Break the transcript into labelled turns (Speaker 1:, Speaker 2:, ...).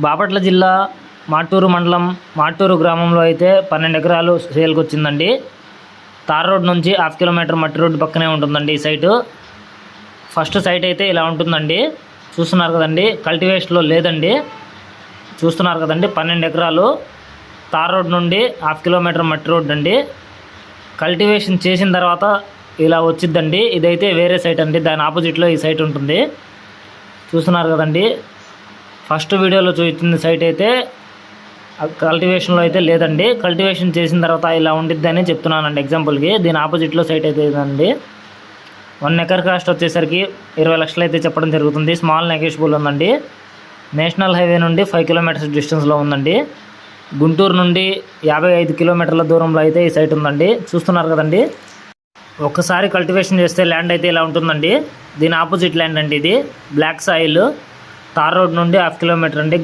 Speaker 1: బాపట్ల జిల్లా మాటూరు మండలం మాటూరు గ్రామంలో అయితే 12 ఎకరాలు సేల్కి వచ్చిందండి. తార్ రోడ్ నుంచి హాఫ్ కిలోమీటర్ మట్టి రోడ్డు పక్కనే ఉంటుందండి ఈ సైటు. ఫస్ట్ సైట్ అయితే ఇలా ఉంటుందండి. చూస్తున్నారు కదండి, కల్టివేషన్లో లేదండి. చూస్తున్నారు కదండి, 12 ఎకరాలు తార్ రోడ్ నుండి హాఫ్ కిలోమీటర్ మట్టి రోడ్ అండి. కల్టివేషన్ చేసిన తర్వాత ఇలా వచ్చిద్దండి. ఇదైతే వేరే సైట్ అండి, దాని ఆపోజిట్లో ఈ సైట్ ఉంటుంది. చూస్తున్నారు కదండి, ఫస్ట్ వీడియోలో చూపించిన సైట్ అయితే కల్టివేషన్లో అయితే లేదండి. కల్టివేషన్ చేసిన తర్వాత ఇలా ఉండిద్ది అని చెప్తున్నానండి ఎగ్జాంపుల్కి. దీని ఆపోజిట్లో సైట్ అయితే ఇదండి. 1 ఎకర్ కాస్ట్ వచ్చేసరికి 20 లక్షలు అయితే చెప్పడం జరుగుతుంది. స్మాల్ నెగోషియబుల్ ఉందండి. నేషనల్ హైవే నుండి 5 కిలోమీటర్స్ డిస్టెన్స్లో ఉందండి. గుంటూరు నుండి 55 కిలోమీటర్ల దూరంలో అయితే ఈ సైట్ ఉందండి. చూస్తున్నారు కదండి, ఒక్కసారి కల్టివేషన్ చేస్తే ల్యాండ్ అయితే ఇలా ఉంటుందండి. దీని ఆపోజిట్ ల్యాండ్ అండి ఇది. బ్లాక్ సాయిల్, తార్ రోడ్ నుండి హాఫ్ కిలోమీటర్ అండి.